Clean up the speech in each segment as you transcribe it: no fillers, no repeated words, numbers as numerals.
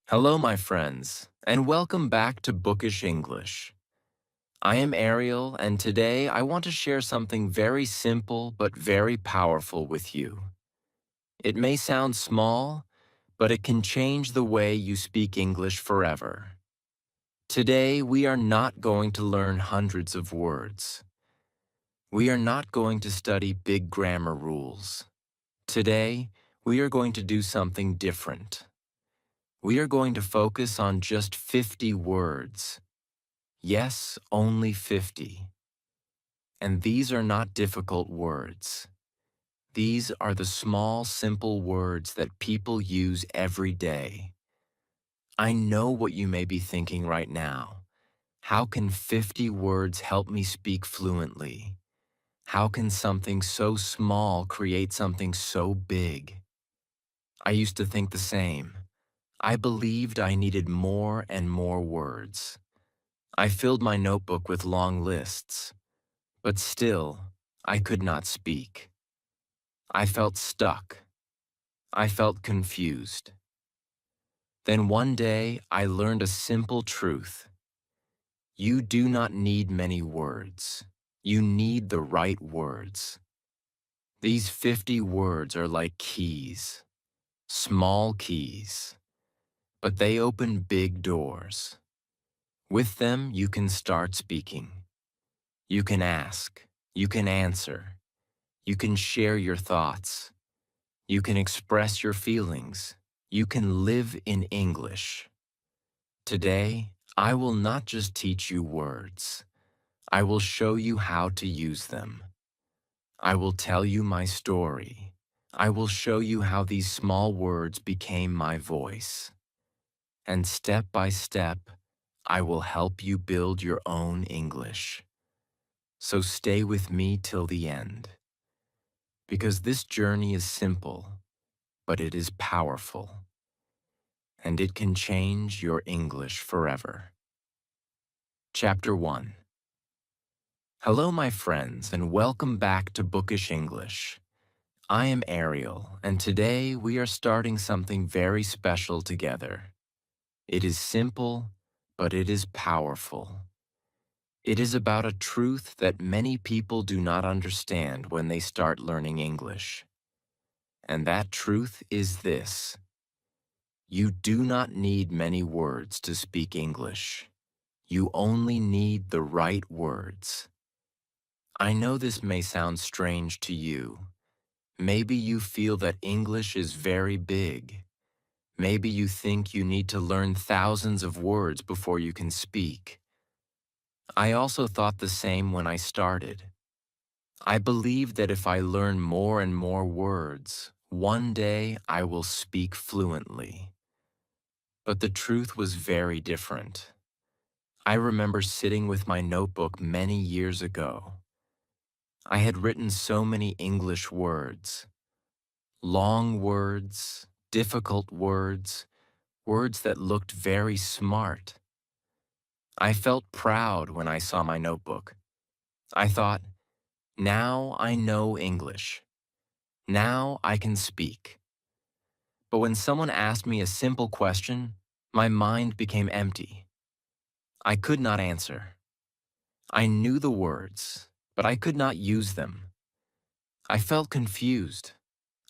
Hello, my friends, and welcome back to Bookish English. I am Ariel, and today I want to share something very simple but very powerful with you. It may sound small, but it can change the way you speak English forever. Today, we are not going to learn hundreds of words. We are not going to study big grammar rules. Today, we are going to do something different. We are going to focus on just 50 words. Yes, only 50. And these are not difficult words. These are the small, simple words that people use every day. I know what you may be thinking right now. How can 50 words help me speak fluently? How can something so small create something so big? I used to think the same. I believed I needed more and more words. I filled my notebook with long lists. But still, I could not speak. I felt stuck. I felt confused. Then one day, I learned a simple truth. You do not need many words. You need the right words. These 50 words are like keys, small keys, but they open big doors. With them, you can start speaking. You can ask. You can answer. You can share your thoughts. You can express your feelings. You can live in English. Today, I will not just teach you words. I will show you how to use them. I will tell you my story. I will show you how these small words became my voice. And step by step, I will help you build your own English. So stay with me till the end. Because this journey is simple, but it is powerful. And it can change your English forever. Chapter 1. Hello, my friends, and welcome back to Bookish English. I am Ariel, and today we are starting something very special together. It is simple, but it is powerful. It is about a truth that many people do not understand when they start learning English. And that truth is this: you do not need many words to speak English. You only need the right words. I know this may sound strange to you. Maybe you feel that English is very big. Maybe you think you need to learn thousands of words before you can speak. I also thought the same when I started. I believed that if I learn more and more words, one day I will speak fluently. But the truth was very different. I remember sitting with my notebook many years ago. I had written so many English words. Long words, difficult words, words that looked very smart. I felt proud when I saw my notebook. I thought, now I know English. Now I can speak. But when someone asked me a simple question, my mind became empty. I could not answer. I knew the words, but I could not use them. I felt confused.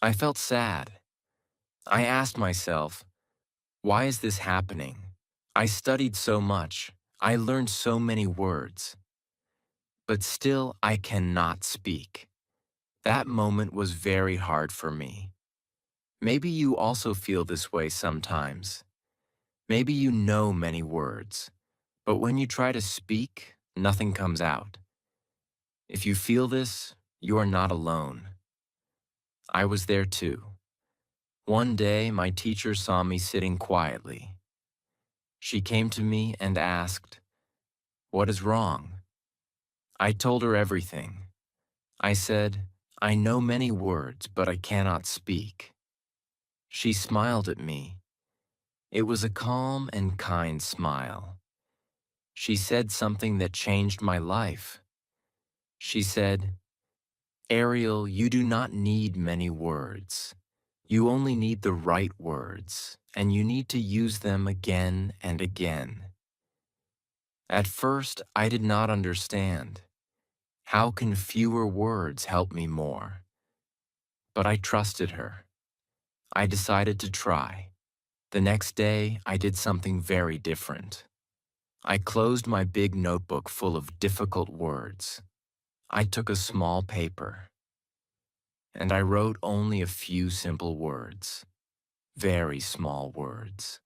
I felt sad. I asked myself, why is this happening? I studied so much. I learned so many words. But still, I cannot speak. That moment was very hard for me. Maybe you also feel this way sometimes. Maybe you know many words, but when you try to speak, nothing comes out. If you feel this, you are not alone. I was there too. One day, my teacher saw me sitting quietly. She came to me and asked, "What is wrong?" I told her everything. I said, "I know many words, but I cannot speak." She smiled at me. It was a calm and kind smile. She said something that changed my life. She said, "Ariel, you do not need many words. You only need the right words, and you need to use them again and again. At first, I did not understand. How can fewer words help me more? But I trusted her. I decided to try. The next day, I did something very different. I closed my big notebook full of difficult words. I took a small paper, and I wrote only a few simple words, very small words.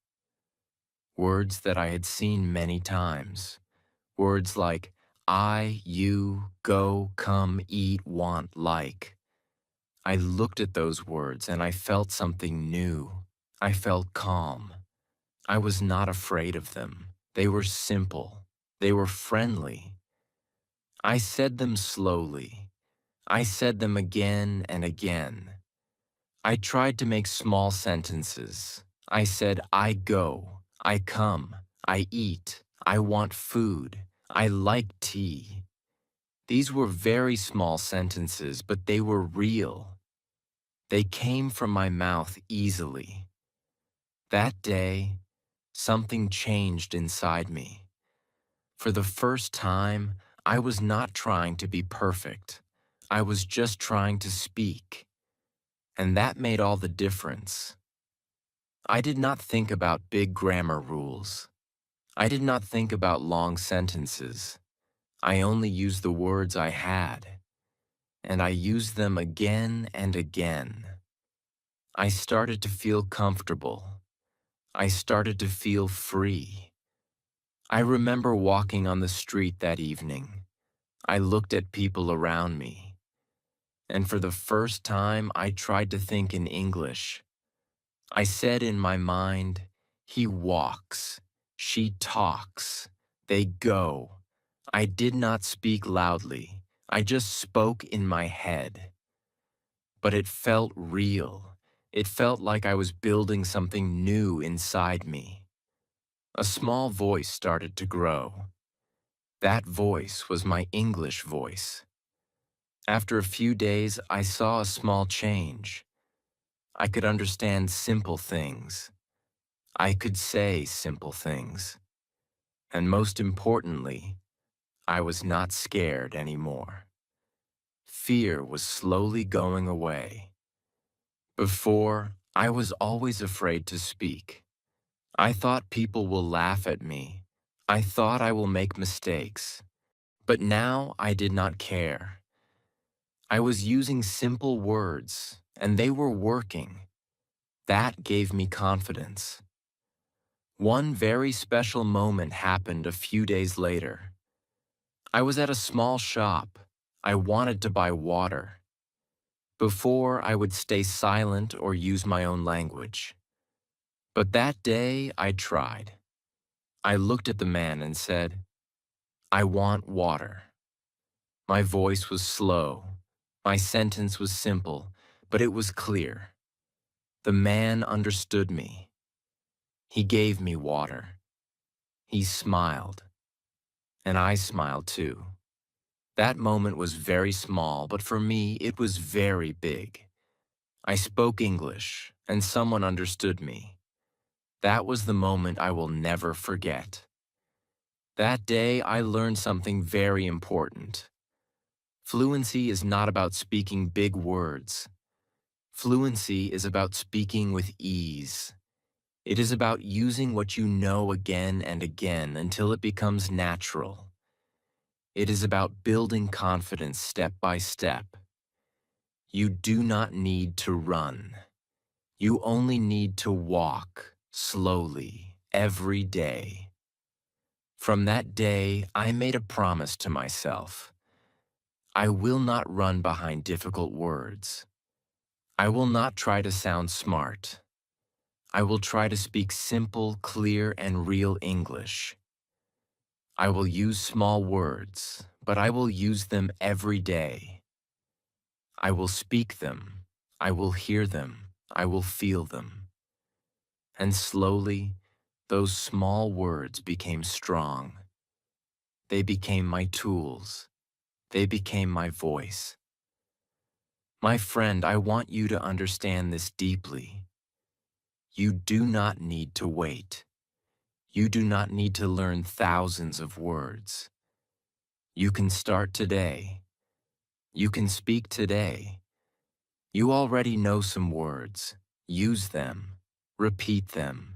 Words that I had seen many times. Words like I, you, go, come, eat, want, like. I looked at those words and I felt something new. I felt calm. I was not afraid of them. They were simple. They were friendly. I said them slowly. I said them again and again. I tried to make small sentences. I said, I go, I come, I eat, I want food, I like tea. These were very small sentences, but they were real. They came from my mouth easily. That day, something changed inside me. For the first time, I was not trying to be perfect. I was just trying to speak. And that made all the difference. I did not think about big grammar rules. I did not think about long sentences. I only used the words I had, and I used them again and again. I started to feel comfortable. I started to feel free. I remember walking on the street that evening. I looked at people around me, and for the first time I tried to think in English. I said in my mind, he walks, she talks, they go. I did not speak loudly. I just spoke in my head. But it felt real. It felt like I was building something new inside me. A small voice started to grow. That voice was my English voice. After a few days, I saw a small change. I could understand simple things. I could say simple things. And most importantly, I was not scared anymore. Fear was slowly going away. Before, I was always afraid to speak. I thought people will laugh at me. I thought I will make mistakes. But now I did not care. I was using simple words, and they were working. That gave me confidence. One very special moment happened a few days later. I was at a small shop. I wanted to buy water. Before, I would stay silent or use my own language. But that day, I tried. I looked at the man and said, I want water. My voice was slow. My sentence was simple, but it was clear. The man understood me. He gave me water. He smiled. And I smiled too. That moment was very small, but for me, it was very big. I spoke English, and someone understood me. That was the moment I will never forget. That day, I learned something very important. Fluency is not about speaking big words. Fluency is about speaking with ease. It is about using what you know again and again until it becomes natural. It is about building confidence step by step. You do not need to run. You only need to walk slowly every day. From that day, I made a promise to myself. I will not run behind difficult words. I will not try to sound smart. I will try to speak simple, clear, and real English. I will use small words, but I will use them every day. I will speak them. I will hear them. I will feel them. And slowly, those small words became strong. They became my tools. They became my voice. My friend, I want you to understand this deeply. You do not need to wait. You do not need to learn thousands of words. You can start today. You can speak today. You already know some words. Use them. Repeat them.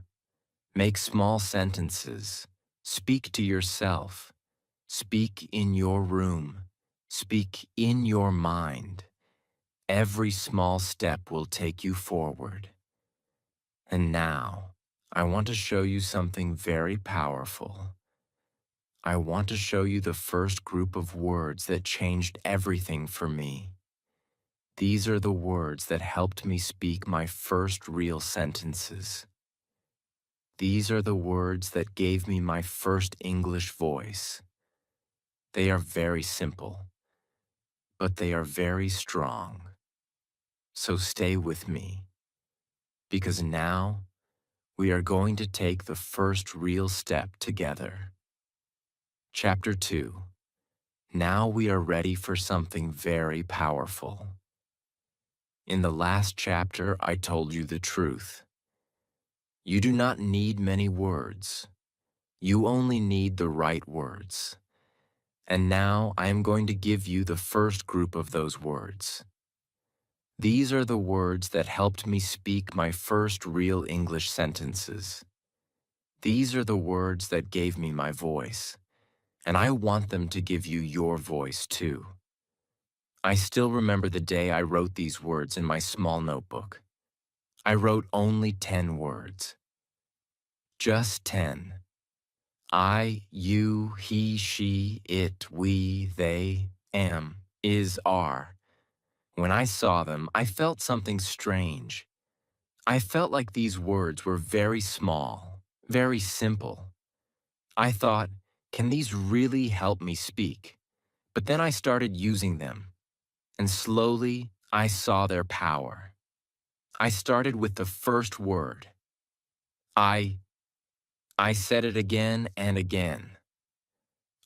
Make small sentences. Speak to yourself. Speak in your room. Speak in your mind. Every small step will take you forward. And now, I want to show you something very powerful. I want to show you the first group of words that changed everything for me. These are the words that helped me speak my first real sentences. These are the words that gave me my first English voice. They are very simple, but they are very strong. So stay with me, because now we are going to take the first real step together. Chapter 2. Now we are ready for something very powerful. In the last chapter, I told you the truth. You do not need many words. You only need the right words. And now I am going to give you the first group of those words. These are the words that helped me speak my first real English sentences. These are the words that gave me my voice, and I want them to give you your voice too. I still remember the day I wrote these words in my small notebook. I wrote only 10 words. Just 10. I, you, he, she, it, we, they, am, is, are. When I saw them, I felt something strange. I felt like these words were very small, very simple. I thought, can these really help me speak? But then I started using them, and slowly I saw their power. I started with the first word. I said it again and again.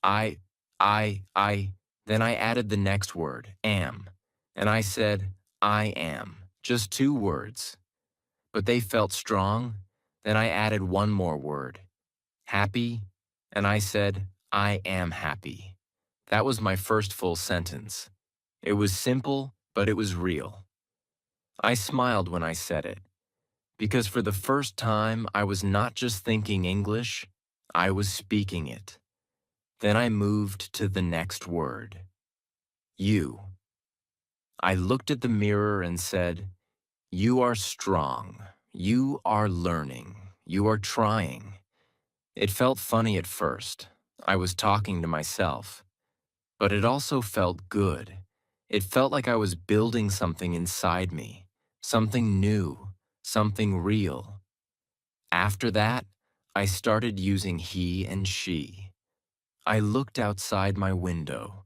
I, I, then I added the next word, am, and I said, I am, just 2 words. But they felt strong. Then I added one more word, happy, and I said, I am happy. That was my first full sentence. It was simple, but it was real. I smiled when I said it, because for the first time I was not just thinking English, I was speaking it. Then I moved to the next word, you. I looked at the mirror and said, you are strong, you are learning, you are trying. It felt funny at first. I was talking to myself. But it also felt good. It felt like I was building something inside me, something new, something real. After that, I started using he and she. I looked outside my window.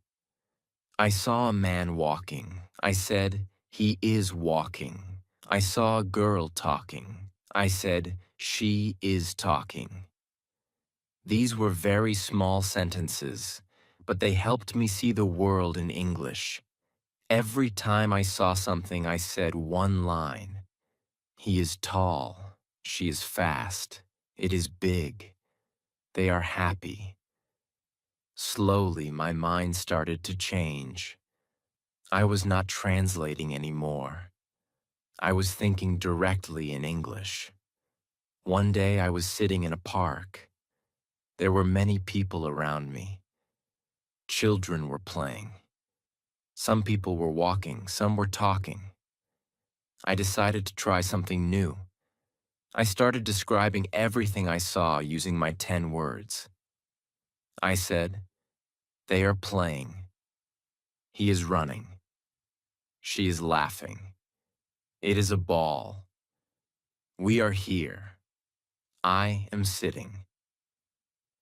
I saw a man walking. I said, he is walking. I saw a girl talking. I said, she is talking. These were very small sentences, but they helped me see the world in English. Every time I saw something, I said one line. He is tall. She is fast. It is big. They are happy. Slowly, my mind started to change. I was not translating anymore. I was thinking directly in English. One day I was sitting in a park. There were many people around me. Children were playing. Some people were walking, some were talking. I decided to try something new. I started describing everything I saw using my 10 words. I said, they are playing. He is running. She is laughing. It is a ball. We are here. I am sitting.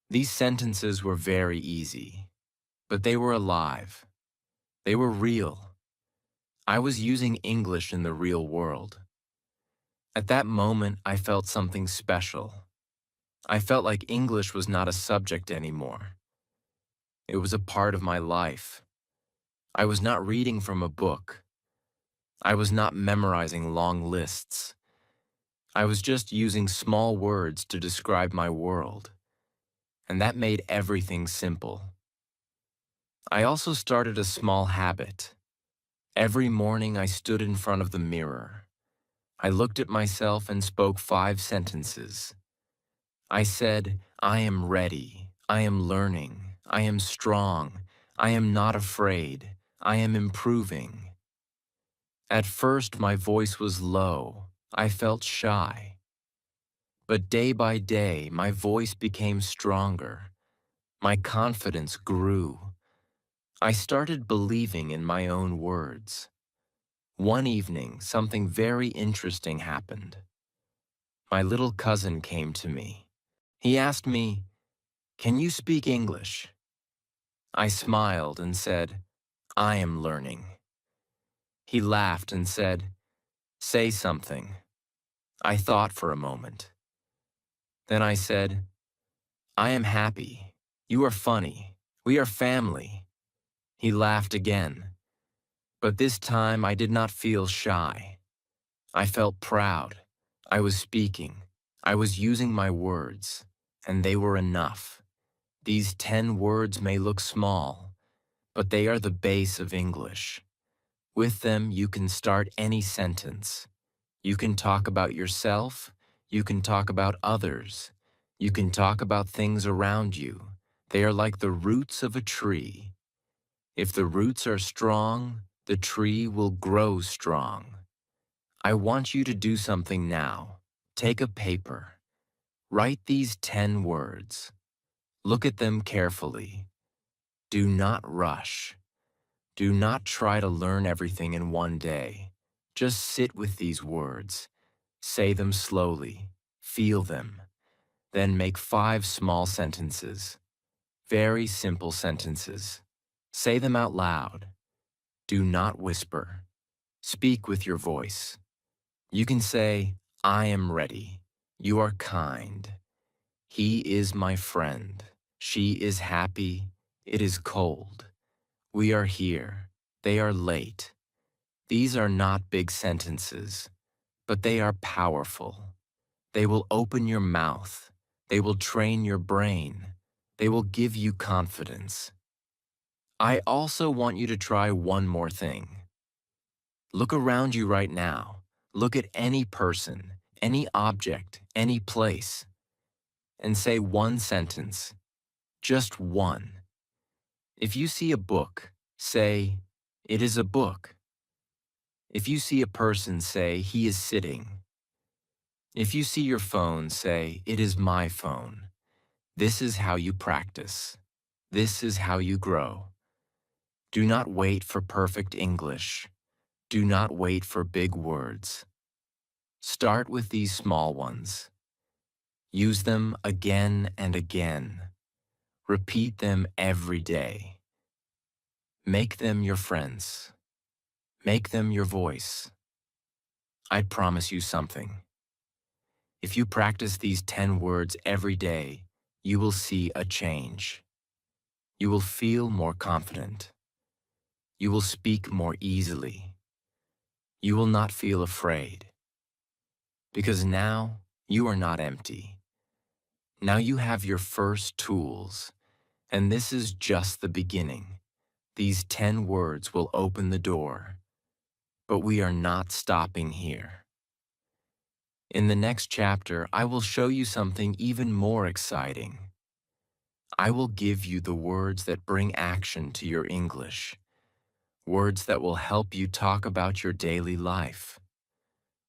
These sentences were very easy, but they were alive. They were real. I was using English in the real world. At that moment, I felt something special. I felt like English was not a subject anymore. It was a part of my life. I was not reading from a book. I was not memorizing long lists. I was just using small words to describe my world, and that made everything simple. I also started a small habit. Every morning I stood in front of the mirror. I looked at myself and spoke 5 sentences. I said, I am ready, I am learning, I am strong, I am not afraid, I am improving. At first my voice was low, I felt shy. But day by day my voice became stronger, my confidence grew. I started believing in my own words. One evening, something very interesting happened. My little cousin came to me. He asked me, "Can you speak English?" I smiled and said, "I am learning." He laughed and said, "Say something." I thought for a moment. Then I said, "I am happy. You are funny. We are family." He laughed again, but this time I did not feel shy. I felt proud. I was speaking. I was using my words, and they were enough. These 10 words may look small, but they are the base of English. With them, you can start any sentence. You can talk about yourself. You can talk about others. You can talk about things around you. They are like the roots of a tree. If the roots are strong, the tree will grow strong. I want you to do something now. Take a paper. Write these 10 words. Look at them carefully. Do not rush. Do not try to learn everything in one day. Just sit with these words. Say them slowly. Feel them. Then make 5 small sentences. Very simple sentences. Say them out loud. Do not whisper. Speak with your voice. You can say, I am ready. You are kind. He is my friend. She is happy. It is cold. We are here. They are late. These are not big sentences, but they are powerful. They will open your mouth. They will train your brain. They will give you confidence. I also want you to try one more thing. Look around you right now. Look at any person, any object, any place, and say one sentence, just one. If you see a book, say, it is a book. If you see a person, say, he is sitting. If you see your phone, say, it is my phone. This is how you practice. This is how you grow. Do not wait for perfect English. Do not wait for big words. Start with these small ones. Use them again and again. Repeat them every day. Make them your friends. Make them your voice. I promise you something. If you practice these 10 words every day, you will see a change. You will feel more confident. You will speak more easily. You will not feel afraid. Because now you are not empty. Now you have your first tools, and this is just the beginning. These 10 words will open the door, but we are not stopping here. In the next chapter, I will show you something even more exciting. I will give you the words that bring action to your English, words that will help you talk about your daily life,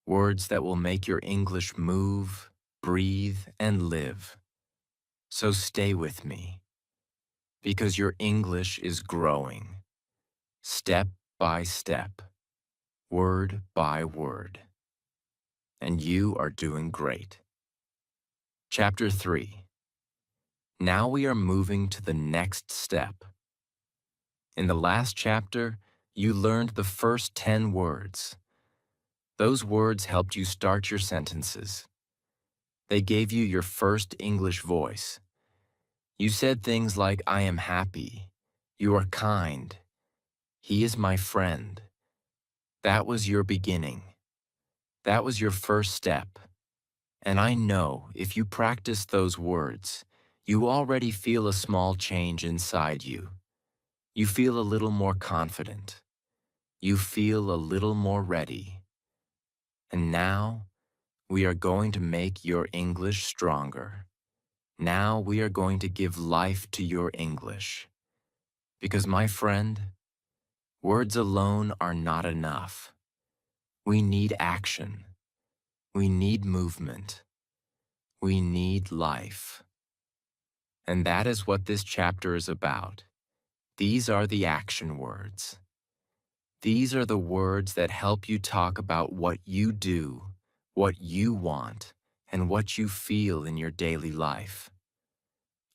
words that will make your English move, breathe, and live. So stay with me, because your English is growing, step by step, word by word. And you are doing great. Chapter 3. Now we are moving to the next step. In the last chapter, you learned the first 10 words. Those words helped you start your sentences. They gave you your first English voice. You said things like, I am happy. You are kind. He is my friend. That was your beginning. That was your first step. And I know if you practice those words, you already feel a small change inside you. You feel a little more confident. You feel a little more ready. And now we are going to make your English stronger. Now we are going to give life to your English. Because, my friend, words alone are not enough. We need action. We need movement. We need life. And that is what this chapter is about. These are the action words. These are the words that help you talk about what you do, what you want, and what you feel in your daily life.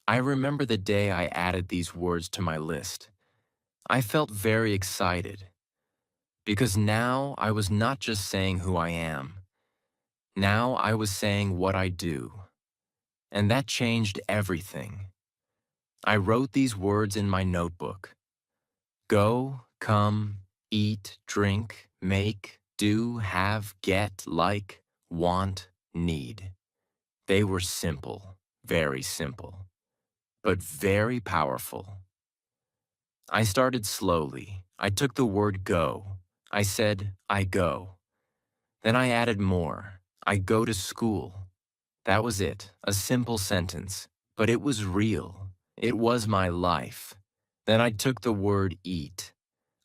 I remember the day I added these words to my list. I felt very excited because now I was not just saying who I am. Now I was saying what I do. And that changed everything. I wrote these words in my notebook. Go, come, eat, drink, make, do, have, get, like, want, need. They were simple, very simple, but very powerful. I started slowly. I took the word go. I said, I go. Then I added more. I go to school. That was it, a simple sentence, but it was real. It was my life. Then I took the word eat.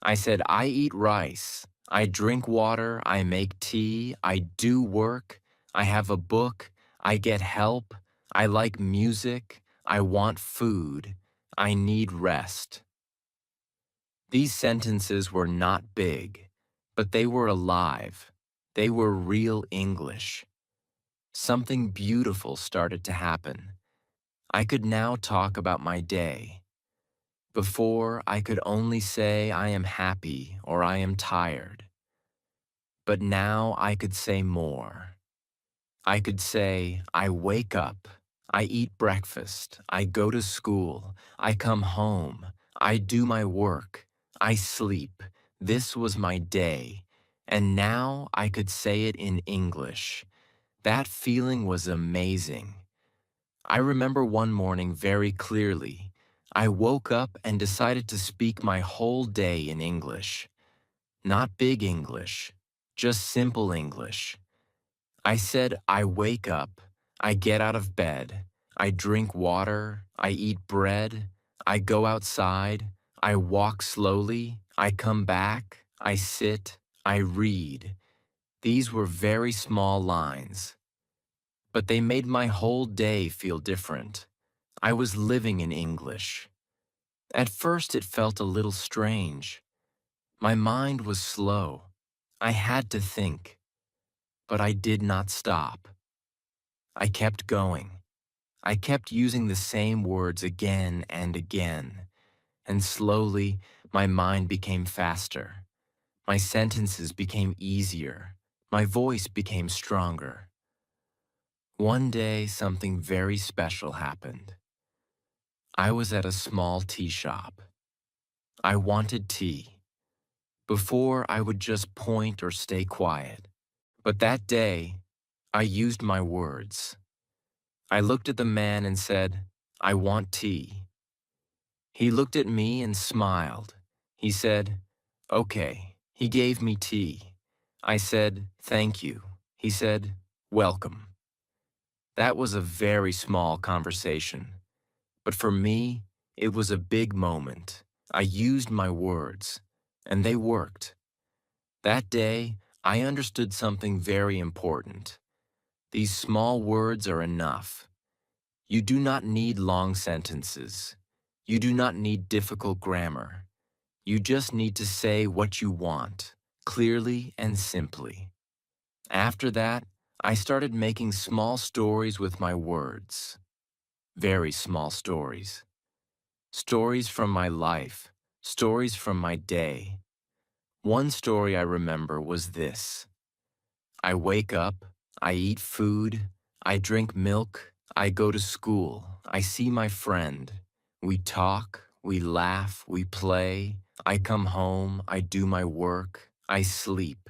I said, I eat rice. I drink water. I make tea. I do work. I have a book. I get help. I like music. I want food. I need rest. These sentences were not big, but they were alive. They were real English. Something beautiful started to happen. I could now talk about my day. Before, I could only say I am happy or I am tired. But now I could say more. I could say, I wake up, I eat breakfast, I go to school, I come home, I do my work, I sleep. This was my day. And now I could say it in English. That feeling was amazing. I remember one morning very clearly. I woke up and decided to speak my whole day in English. Not big English, just simple English. I said, I wake up, I get out of bed, I drink water, I eat bread, I go outside, I walk slowly, I come back, I sit, I read. These were very small lines, but they made my whole day feel different. I was living in English. At first it felt a little strange. My mind was slow. I had to think, but I did not stop. I kept going. I kept using the same words again and again, and slowly my mind became faster. My sentences became easier. My voice became stronger. One day, something very special happened. I was at a small tea shop. I wanted tea. Before, I would just point or stay quiet. But that day, I used my words. I looked at the man and said, I want tea. He looked at me and smiled. He said, okay. He gave me tea. I said, thank you. He said, welcome. That was a very small conversation. But for me, it was a big moment. I used my words, and they worked. That day, I understood something very important. These small words are enough. You do not need long sentences. You do not need difficult grammar. You just need to say what you want, clearly and simply. After that, I started making small stories with my words. Very small stories. Stories from my life, stories from my day. One story I remember was this. I wake up, I eat food, I drink milk, I go to school, I see my friend. We talk, we laugh, we play. I come home, I do my work, I sleep.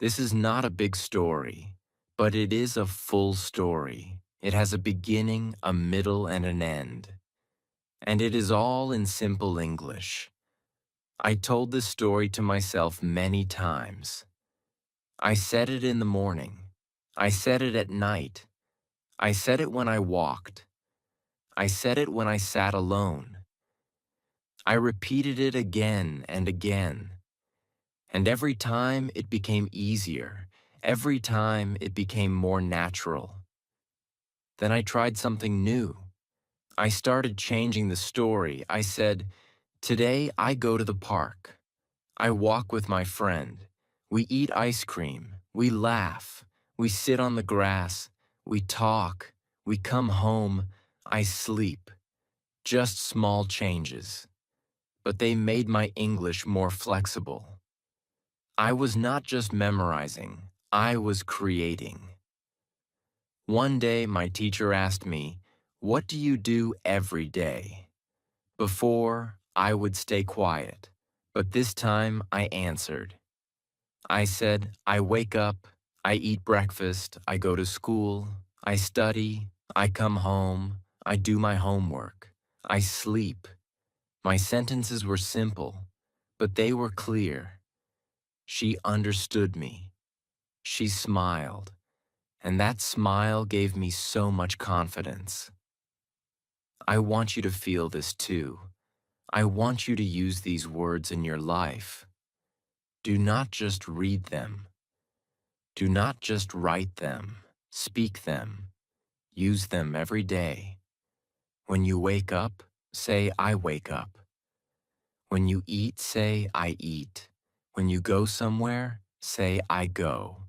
This is not a big story, but it is a full story. It has a beginning, a middle, and an end. And it is all in simple English. I told this story to myself many times. I said it in the morning. I said it at night. I said it when I walked. I said it when I sat alone. I repeated it again and again. And every time it became easier. Every time it became more natural. Then I tried something new. I started changing the story. I said, "Today I go to the park. I walk with my friend. We eat ice cream. We laugh. We sit on the grass. We talk. We come home. I sleep." Just small changes. But they made my English more flexible. I was not just memorizing, I was creating. One day my teacher asked me, "What do you do every day?" Before, I would stay quiet, but this time I answered. I said, "I wake up, I eat breakfast, I go to school, I study, I come home, I do my homework, I sleep." My sentences were simple, but they were clear. She understood me. She smiled, and that smile gave me so much confidence. I want you to feel this too. I want you to use these words in your life. Do not just read them. Do not just write them. Speak them. Use them every day. When you wake up, say, "I wake up." When you eat, say, "I eat." When you go somewhere, say, "I go."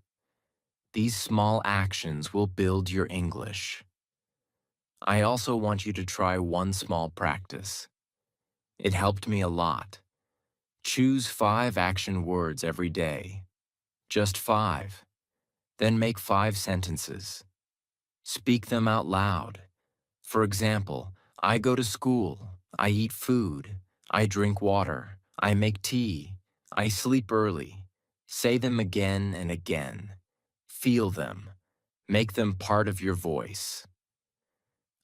These small actions will build your English. I also want you to try one small practice. It helped me a lot. Choose 5 action words every day. Just 5. Then make 5 sentences. Speak them out loud. For example, I go to school, I eat food, I drink water, I make tea, I sleep early. Say them again and again. Feel them. Make them part of your voice.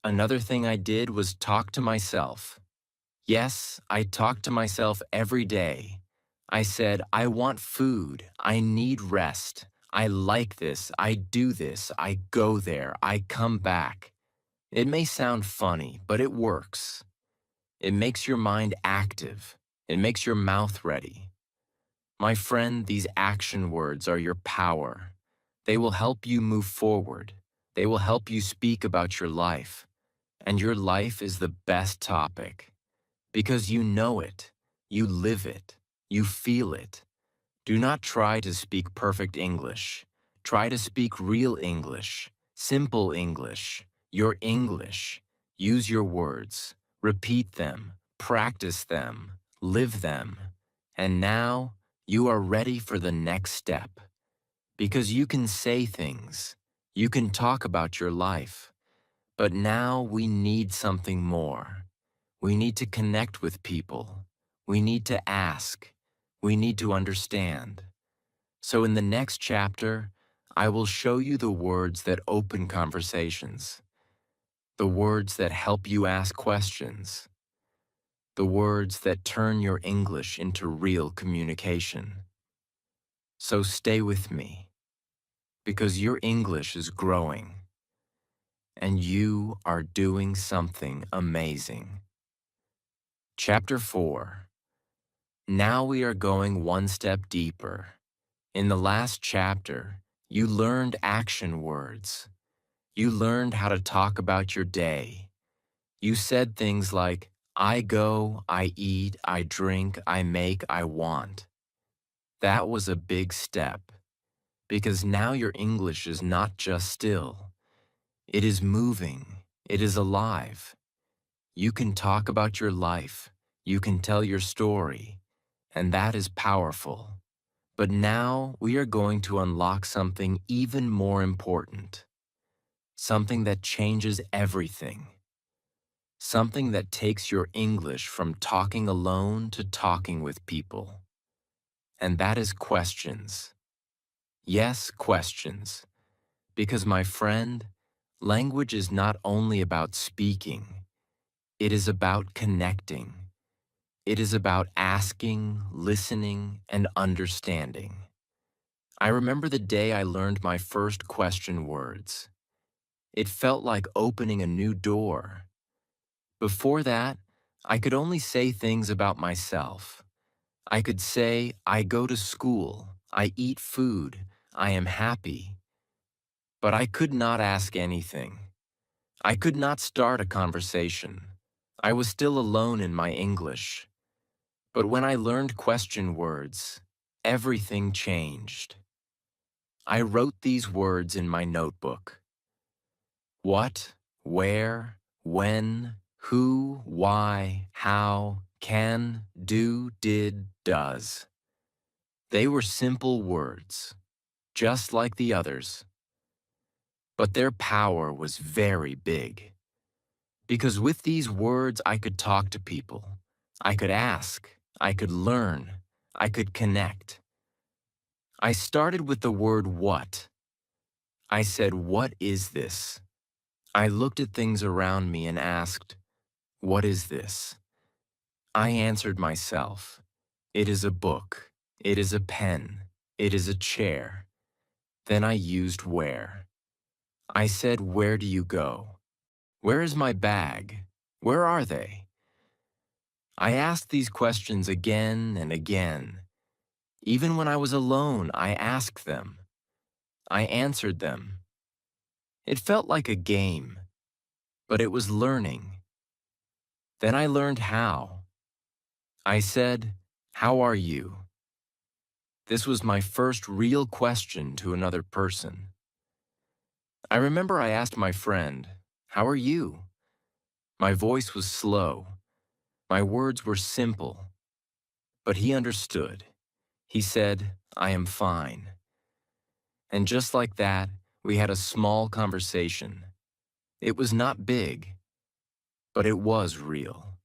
Another thing I did was talk to myself. Yes, I talk to myself every day. I said, "I want food. I need rest. I like this. I do this. I go there. I come back." It may sound funny, but it works. It makes your mind active. It makes your mouth ready. My friend, these action words are your power. They will help you move forward. They will help you speak about your life. And your life is the best topic. Because you know it, you live it, you feel it. Do not try to speak perfect English. Try to speak real English, simple English, your English. Use your words, repeat them, practice them, live them. And now you are ready for the next step. Because you can say things, you can talk about your life. But now we need something more. We need to connect with people. We need to ask. We need to understand. So in the next chapter, I will show you the words that open conversations, the words that help you ask questions, the words that turn your English into real communication. So stay with me, because your English is growing, and you are doing something amazing. Chapter 4. Now we are going one step deeper. In the last chapter, you learned action words. You learned how to talk about your day. You said things like, "I go, I eat, I drink, I make, I want." That was a big step, because now your English is not just still. It is moving. It is alive. You can talk about your life. You can tell your story. And that is powerful. But now we are going to unlock something even more important. Something that changes everything. Something that takes your English from talking alone to talking with people. and that is questions. Yes, questions. Because, my friend, language is not only about speaking, it is about connecting. It is about asking, listening, and understanding. I remember the day I learned my first question words. It felt like opening a new door. Before that, I could only say things about myself. I could say, I go to school, I eat food, I am happy. But I could not ask anything. I could not start a conversation. I was still alone in my English. But when I learned question words, everything changed. I wrote these words in my notebook. What, where, when, who, why, how, can, do, did, does. They were simple words, just like the others. But their power was very big. Because with these words I could talk to people. I could ask, I could learn, I could connect. I started with the word what. I said, what is this? I looked at things around me and asked, what is this? I answered myself, it is a book, it is a pen, it is a chair. Then I used where. I said, where do you go? Where is my bag? Where are they? I asked these questions again and again. Even when I was alone, I asked them. I answered them. It felt like a game, but it was learning. Then I learned how. I said, how are you? This was my first real question to another person. I remember I asked my friend, how are you? My voice was slow. My words were simple. But he understood. He said, I am fine. And just like that, we had a small conversation. It was not big, but it was real.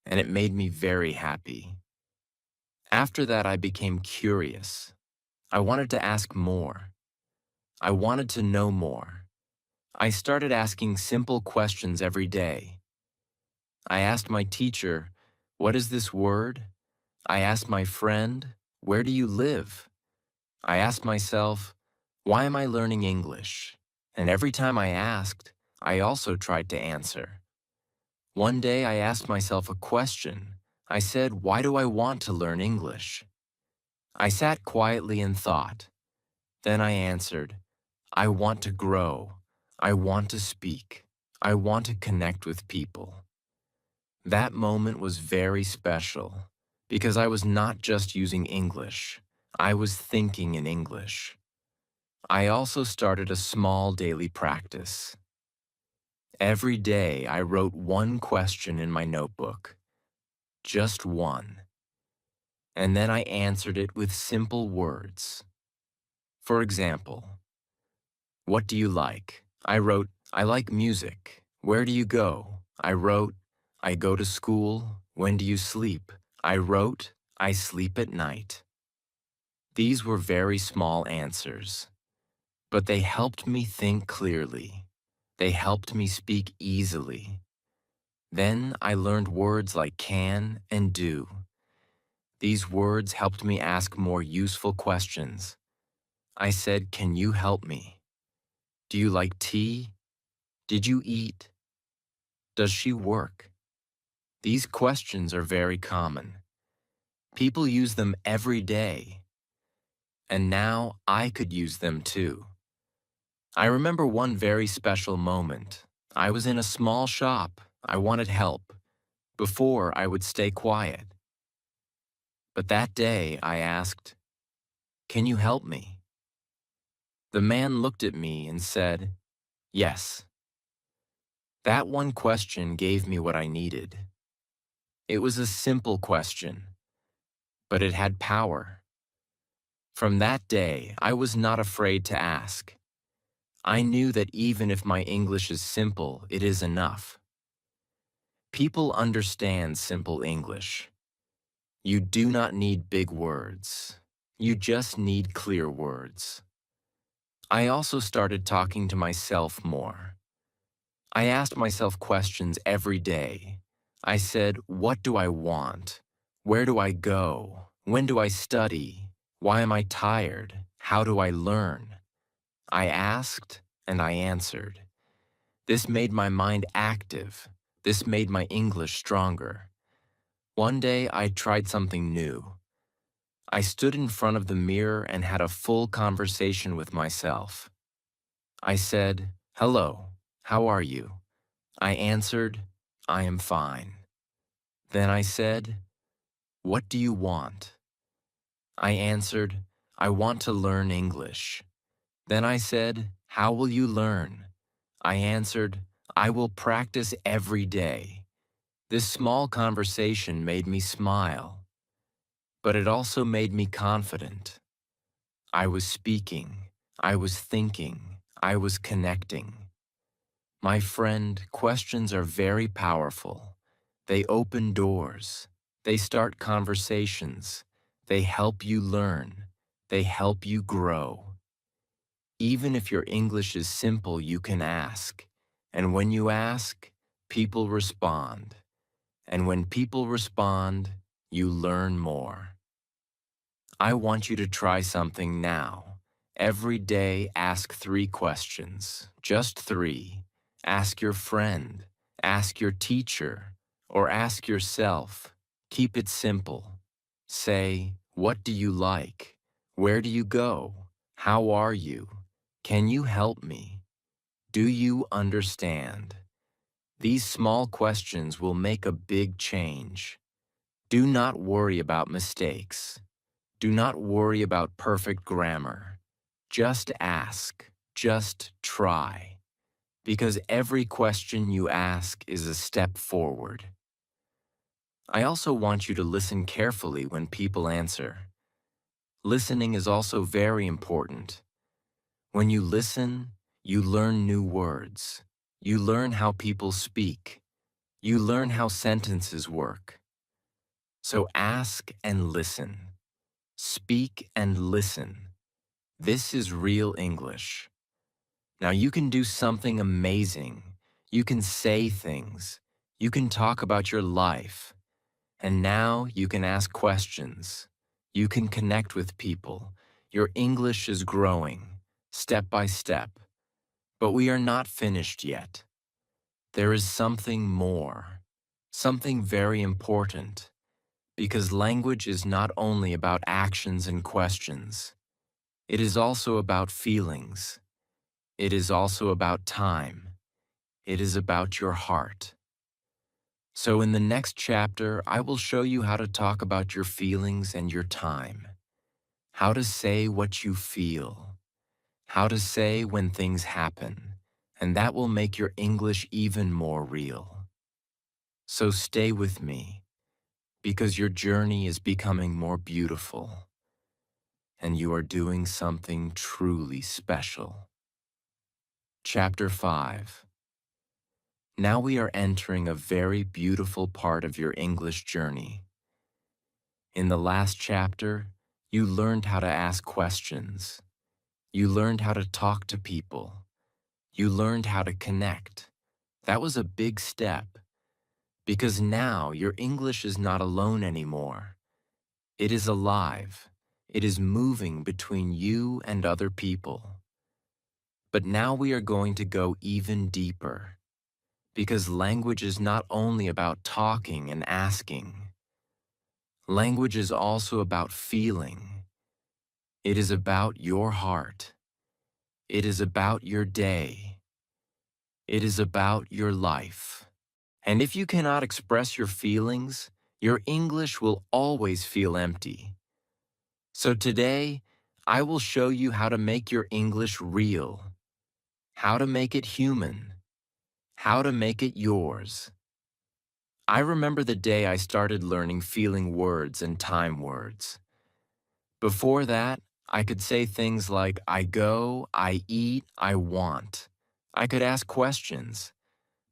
And it made me very happy. After that, I became curious. I wanted to ask more. I wanted to know more. I started asking simple questions every day. I asked my teacher, what is this word? I asked my friend, where do you live? I asked myself, why am I learning English? And every time I asked, I also tried to answer. One day I asked myself a question. I said, why do I want to learn English? I sat quietly and thought. Then I answered, I want to grow. I want to speak. I want to connect with people. That moment was very special because I was not just using English. I was thinking in English. I also started a small daily practice. Every day I wrote one question in my notebook, just one. And then I answered it with simple words. For example, what do you like? I wrote, I like music. Where do you go? I wrote, I go to school. When do you sleep? I wrote, I sleep at night. These were very small answers, but they helped me think clearly. They helped me speak easily. Then I learned words like can and do. These words helped me ask more useful questions. I said, can you help me? Do you like tea? Did you eat? Does she work? These questions are very common. People use them every day. And now I could use them too. I remember one very special moment. I was in a small shop. I wanted help. Before, I would stay quiet. But that day, I asked, can you help me? The man looked at me and said, yes. That one question gave me what I needed. It was a simple question, but it had power. From that day, I was not afraid to ask. I knew that even if my English is simple, it is enough. People understand simple English. You do not need big words. You just need clear words. I also started talking to myself more. I asked myself questions every day. I said, what do I want? Where do I go? When do I study? Why am I tired? How do I learn? I asked and I answered. This made my mind active. This made my English stronger. One day I tried something new. I stood in front of the mirror and had a full conversation with myself. I said, hello, how are you? I answered, I am fine. Then I said, what do you want? I answered, I want to learn English. Then I said, how will you learn? I answered, I will practice every day. This small conversation made me smile, but it also made me confident. I was speaking, I was thinking, I was connecting. My friend, questions are very powerful. They open doors. They start conversations. They help you learn. They help you grow. Even if your English is simple, you can ask. And when you ask, people respond. And when people respond, you learn more. I want you to try something now. Every day, ask 3 questions. Just 3. Ask your friend, ask your teacher, or ask yourself. Keep it simple. Say, what do you like? Where do you go? How are you? Can you help me? Do you understand? These small questions will make a big change. Do not worry about mistakes. Do not worry about perfect grammar. Just ask. Just try. Because every question you ask is a step forward. I also want you to listen carefully when people answer. Listening is also very important. When you listen, you learn new words. You learn how people speak. You learn how sentences work. So ask and listen. Speak and listen. This is real English. Now you can do something amazing. You can say things. You can talk about your life. And now you can ask questions. You can connect with people. Your English is growing, step by step. But we are not finished yet. There is something more, something very important. Because language is not only about actions and questions. It is also about feelings. It is also about time. It is about your heart. So in the next chapter, I will show you how to talk about your feelings and your time. How to say what you feel. How to say when things happen. And that will make your English even more real. So stay with me, because your journey is becoming more beautiful. And you are doing something truly special. Chapter 5. Now we are entering a very beautiful part of your English journey. In the last chapter, you learned how to ask questions. You learned how to talk to people. You learned how to connect. That was a big step, because now your English is not alone anymore. It is alive. It is moving between you and other people. But now we are going to go even deeper. Because language is not only about talking and asking. Language is also about feeling. It is about your heart. It is about your day. It is about your life. And if you cannot express your feelings, your English will always feel empty. So today, I will show you how to make your English real, how to make it human, how to make it yours. I remember the day I started learning feeling words and time words. Before that, I could say things like I go, I eat, I want. I could ask questions,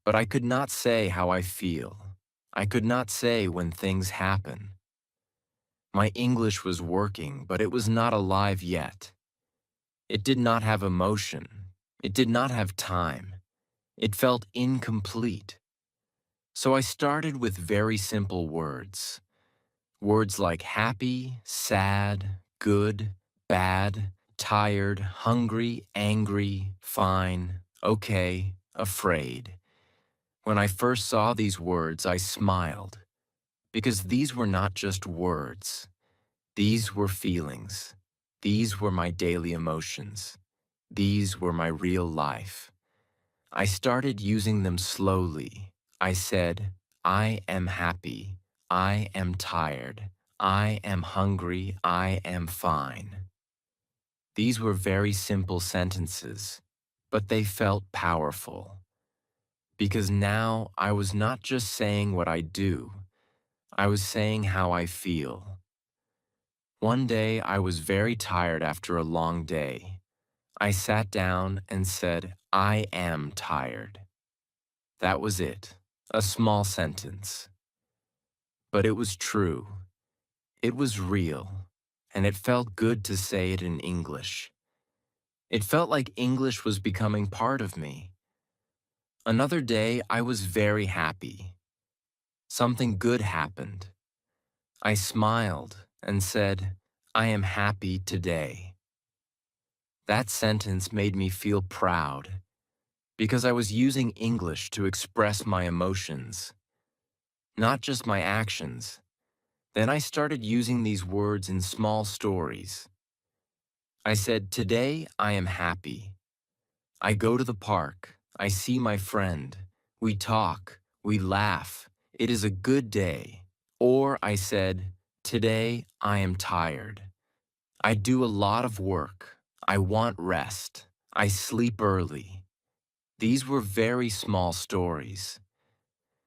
but I could not say how I feel. I could not say when things happen. My English was working, but it was not alive yet. It did not have emotion. It did not have time. It felt incomplete. So I started with very simple words. Words like happy, sad, good, bad, tired, hungry, angry, fine, okay, afraid. When I first saw these words, I smiled, because these were not just words. These were feelings. These were my daily emotions. These were my real life. I started using them slowly. I said, I am happy. I am tired. I am hungry. I am fine. These were very simple sentences, but they felt powerful. Because now I was not just saying what I do, I was saying how I feel. One day I was very tired after a long day. I sat down and said, I am tired. That was it, a small sentence. But it was true. It was real. And it felt good to say it in English. It felt like English was becoming part of me. Another day, I was very happy. Something good happened. I smiled and said, I am happy today. That sentence made me feel proud because I was using English to express my emotions, not just my actions. Then I started using these words in small stories. I said, today I am happy. I go to the park. I see my friend. We talk. We laugh. It is a good day. Or I said, today I am tired. I do a lot of work. I want rest. I sleep early. These were very small stories,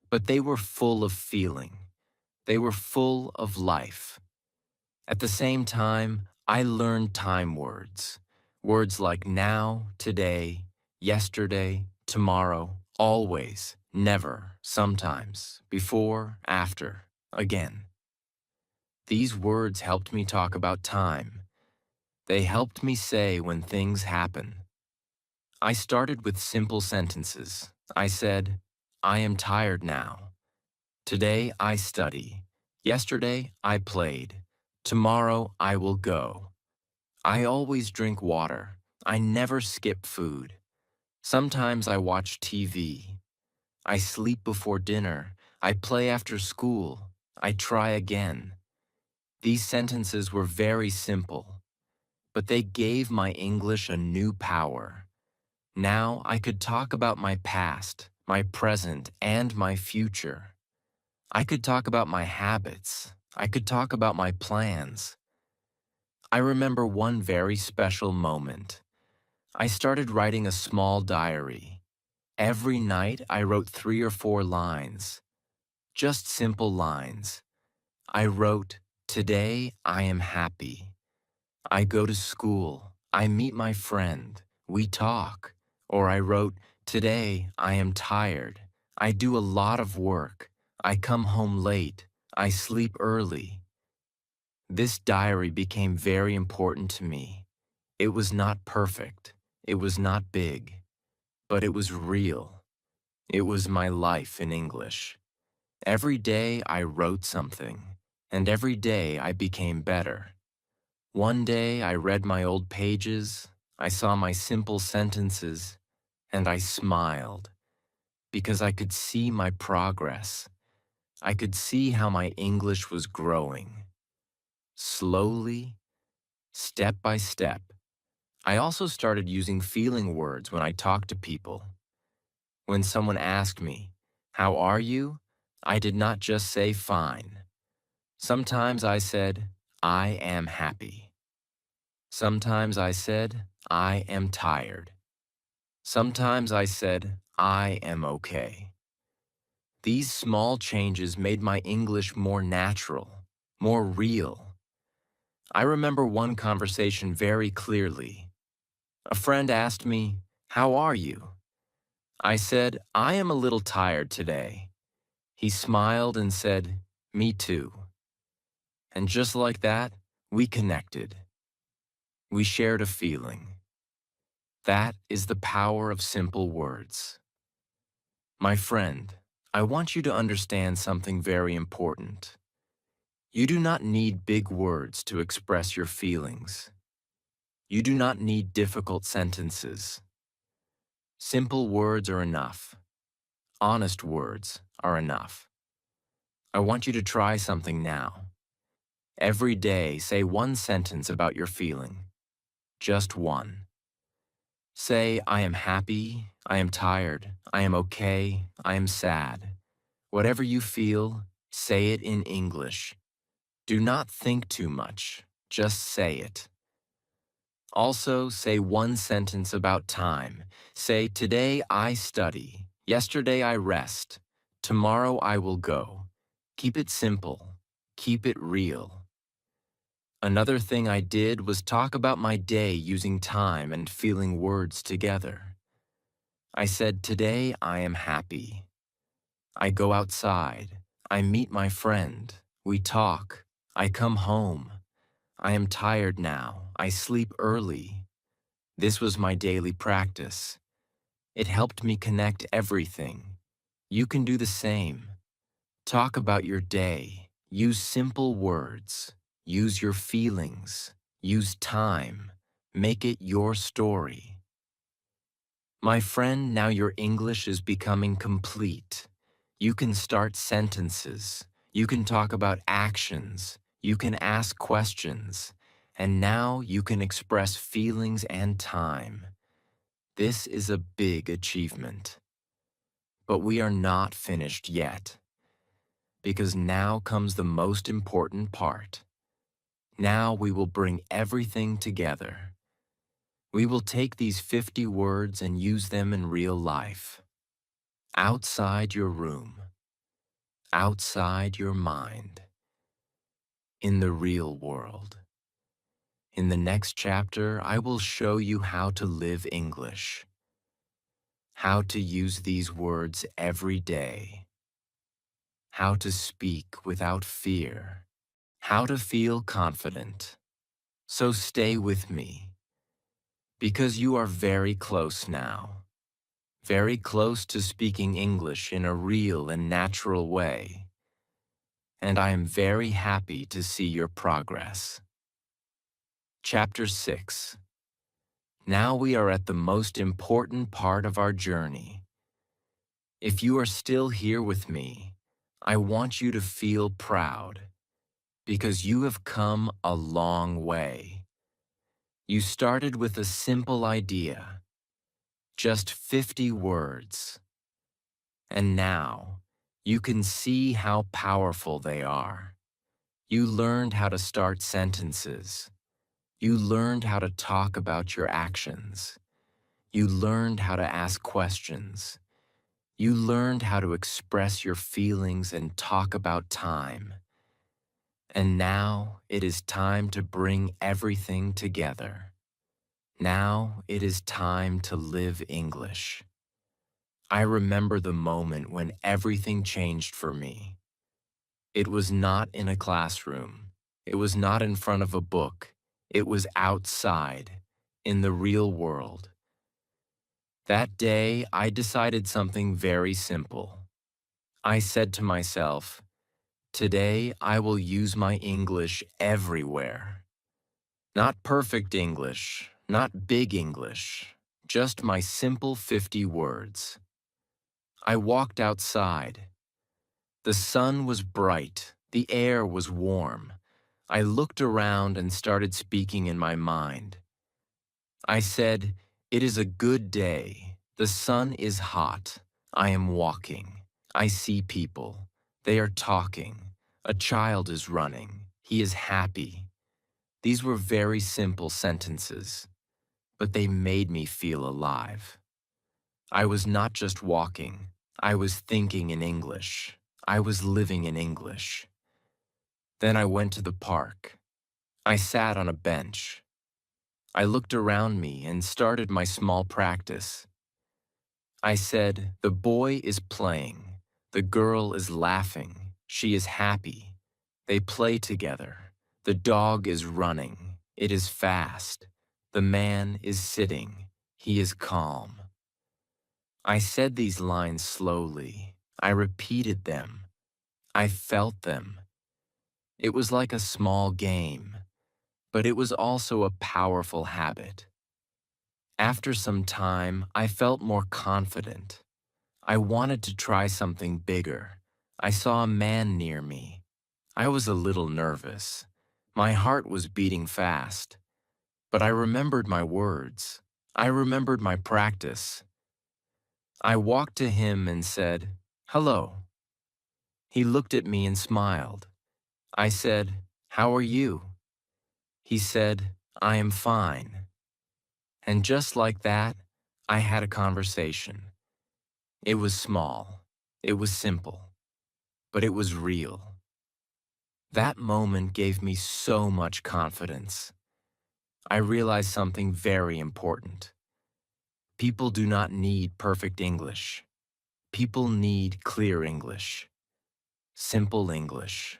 but they were full of feeling. They were full of life. At the same time, I learned time words. Words like now, today, yesterday, tomorrow, always, never, sometimes, before, after, again. These words helped me talk about time. They helped me say when things happen. I started with simple sentences. I said, I am tired now. Today I study. Yesterday I played. Tomorrow I will go. I always drink water. I never skip food. Sometimes I watch TV. I sleep before dinner. I play after school. I try again. These sentences were very simple, but they gave my English a new power. Now I could talk about my past, my present, and my future. I could talk about my habits. I could talk about my plans. I remember one very special moment. I started writing a small diary. Every night I wrote 3 or 4 lines, just simple lines. I wrote, today I am happy. I go to school. I meet my friend. We talk. Or I wrote, today I am tired. I do a lot of work. I come home late. I sleep early. This diary became very important to me. It was not perfect. It was not big. But it was real. It was my life in English. Every day I wrote something, and every day I became better. One day I read my old pages, I saw my simple sentences, and I smiled because I could see my progress. I could see how my English was growing. Slowly, step by step. I also started using feeling words when I talked to people. When someone asked me, how are you? I did not just say fine. Sometimes I said, I am happy. Sometimes I said, I am tired. Sometimes I said, I am okay. These small changes made my English more natural, more real. I remember one conversation very clearly. A friend asked me, how are you? I said, I am a little tired today. He smiled and said, me too. And just like that, we connected. We shared a feeling. That is the power of simple words. My friend, I want you to understand something very important. You do not need big words to express your feelings. You do not need difficult sentences. Simple words are enough. Honest words are enough. I want you to try something now. Every day, say one sentence about your feeling. Just one. Say, I am happy, I am tired, I am okay, I am sad. Whatever you feel, say it in English. Do not think too much, just say it. Also, say one sentence about time. Say, today I study, yesterday I rest, tomorrow I will go. Keep it simple, keep it real. Another thing I did was talk about my day using time and feeling words together. I said, today I am happy. I go outside. I meet my friend. We talk. I come home. I am tired now. I sleep early. This was my daily practice. It helped me connect everything. You can do the same. Talk about your day. Use simple words. Use your feelings. Use time. Make it your story. My friend, now your English is becoming complete. You can start sentences. You can talk about actions. You can ask questions. And now you can express feelings and time. This is a big achievement. But we are not finished yet. Because now comes the most important part. Now we will bring everything together. We will take these 50 words and use them in real life. Outside your room. Outside your mind. In the real world. In the next chapter, I will show you how to live English. How to use these words every day. How to speak without fear. How to feel confident. So stay with me, because you are very close now. Very close to speaking English in a real and natural way. And I am very happy to see your progress. Chapter 6. Now we are at the most important part of our journey. If you are still here with me, I want you to feel proud, because you have come a long way. You started with a simple idea, just 50 words. And now, you can see how powerful they are. You learned how to start sentences. You learned how to talk about your actions. You learned how to ask questions. You learned how to express your feelings and talk about time. And now it is time to bring everything together. Now it is time to live English. I remember the moment when everything changed for me. It was not in a classroom. It was not in front of a book. It was outside, in the real world. That day, I decided something very simple. I said to myself, today I will use my English everywhere. Not perfect English, not big English, just my simple 50 words. I walked outside. The sun was bright, the air was warm. I looked around and started speaking in my mind. I said, it is a good day. The sun is hot. I am walking. I see people. They are talking. A child is running. He is happy. These were very simple sentences, but they made me feel alive. I was not just walking. I was thinking in English. I was living in English. Then I went to the park. I sat on a bench. I looked around me and started my small practice. I said, the boy is playing. The girl is laughing. She is happy. They play together. The dog is running. It is fast. The man is sitting. He is calm. I said these lines slowly. I repeated them. I felt them. It was like a small game, but it was also a powerful habit. After some time, I felt more confident. I wanted to try something bigger. I saw a man near me. I was a little nervous. My heart was beating fast. But I remembered my words. I remembered my practice. I walked to him and said, "Hello." He looked at me and smiled. I said, "How are you?" He said, "I am fine." And just like that, I had a conversation. It was small. It was simple. But it was real. That moment gave me so much confidence. I realized something very important. People do not need perfect English. People need clear English, simple English,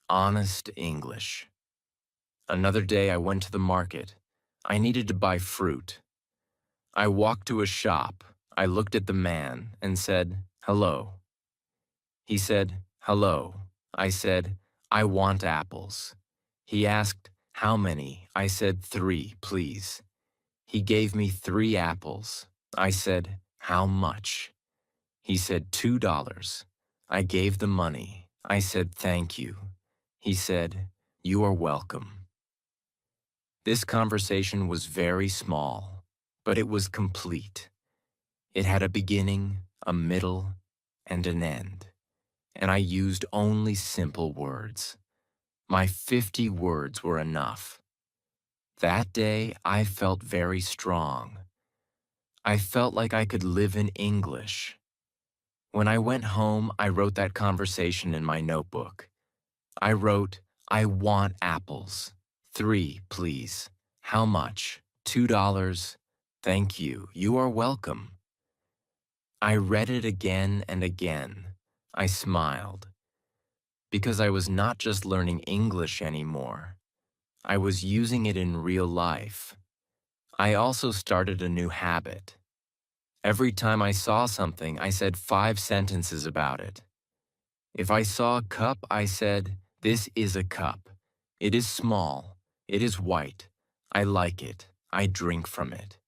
honest English. Another day I went to the market. I needed to buy fruit. I walked to a shop. I looked at the man and said, "Hello." He said, "Hello." I said, "I want apples." He asked, "How many?" I said, "3, please." He gave me 3 apples. I said, "How much?" He said, $2. I gave the money. I said, "Thank you." He said, "You are welcome." This conversation was very small, but it was complete. It had a beginning, a middle, and an end. And I used only simple words. My 50 words were enough. That day, I felt very strong. I felt like I could live in English. When I went home, I wrote that conversation in my notebook. I wrote, "I want apples. 3, please. How much? $2. Thank you. You are welcome." I read it again and again. I smiled. Because I was not just learning English anymore. I was using it in real life. I also started a new habit. Every time I saw something, I said 5 sentences about it. If I saw a cup, I said, "This is a cup. It is small. It is white. I like it. I drink from it."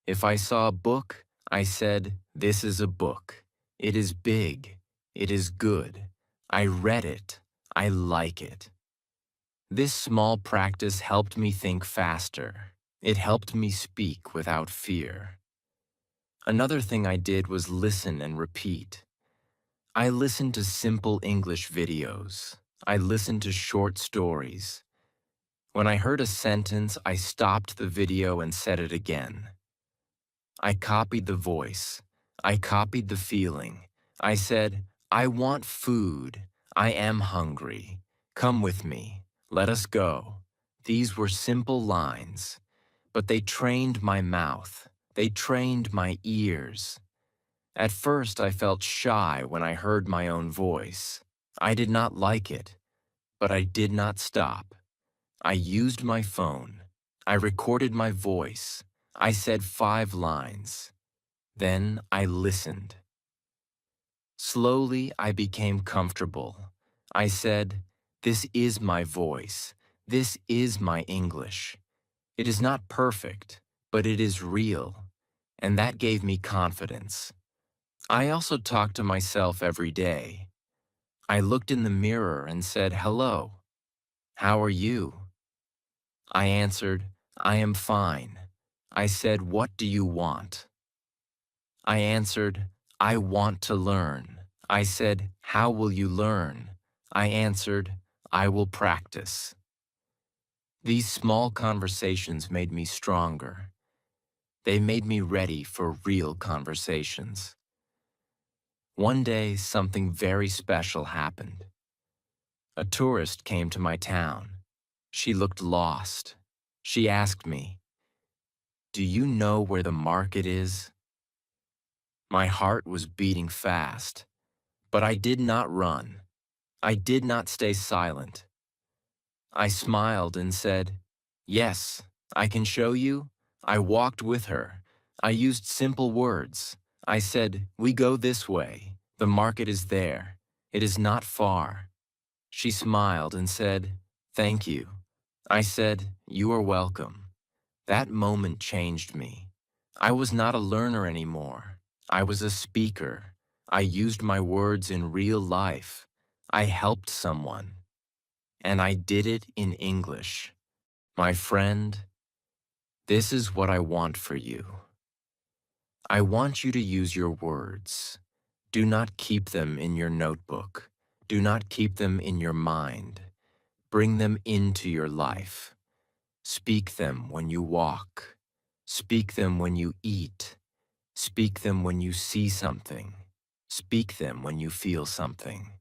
If I saw a book, I said, "This is a book. It is big. It is good. I read it. I like it." This small practice helped me think faster. It helped me speak without fear. Another thing I did was listen and repeat. I listened to simple English videos. I listened to short stories. When I heard a sentence, I stopped the video and said it again. I copied the voice. I copied the feeling. I said, "I want food. I am hungry. Come with me. Let us go." These were simple lines, but they trained my mouth. They trained my ears. At first, I felt shy when I heard my own voice. I did not like it, but I did not stop. I used my phone. I recorded my voice. I said 5 lines. Then I listened. Slowly, I became comfortable. I said, "This is my voice. This is my English. It is not perfect, but it is real." And that gave me confidence. I also talked to myself every day. I looked in the mirror and said, "Hello. How are you?" I answered, "I am fine." I said, "What do you want?" I answered, "I want to learn." I said, "How will you learn?" I answered, "I will practice." These small conversations made me stronger. They made me ready for real conversations. One day, something very special happened. A tourist came to my town. She looked lost. She asked me, "Do you know where the market is?" My heart was beating fast, but I did not run. I did not stay silent. I smiled and said, "Yes, I can show you." I walked with her. I used simple words. I said, "We go this way. The market is there. It is not far." She smiled and said, "Thank you." I said, "You are welcome." That moment changed me. I was not a learner anymore. I was a speaker. I used my words in real life. I helped someone. And I did it in English. My friend, this is what I want for you. I want you to use your words. Do not keep them in your notebook. Do not keep them in your mind. Bring them into your life. Speak them when you walk. Speak them when you eat. Speak them when you see something. Speak them when you feel something.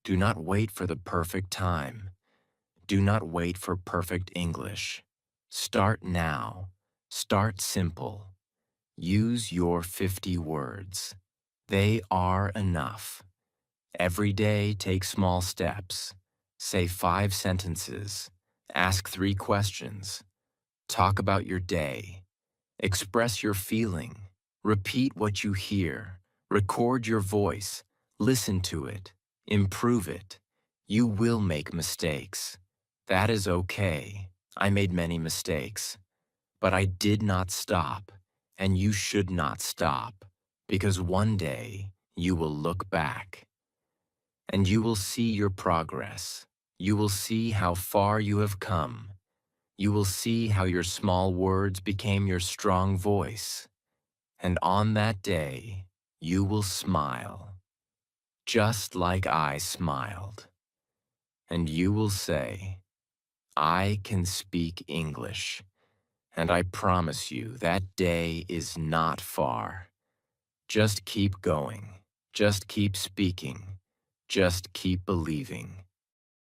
Do not wait for the perfect time. Do not wait for perfect English. Start now. Start simple. Use your 50 words. They are enough. Every day, take small steps. Say 5 sentences. Ask 3 questions. Talk about your day. Express your feeling. Repeat what you hear. Record your voice. Listen to it. Improve it. You will make mistakes. That is okay. I made many mistakes. But I did not stop, and you should not stop, because one day you will look back and you will see your progress. You will see how far you have come. You will see how your small words became your strong voice. And on that day, you will smile, just like I smiled. And you will say, "I can speak English." And I promise you that day is not far. Just keep going. Just keep speaking. Just keep believing.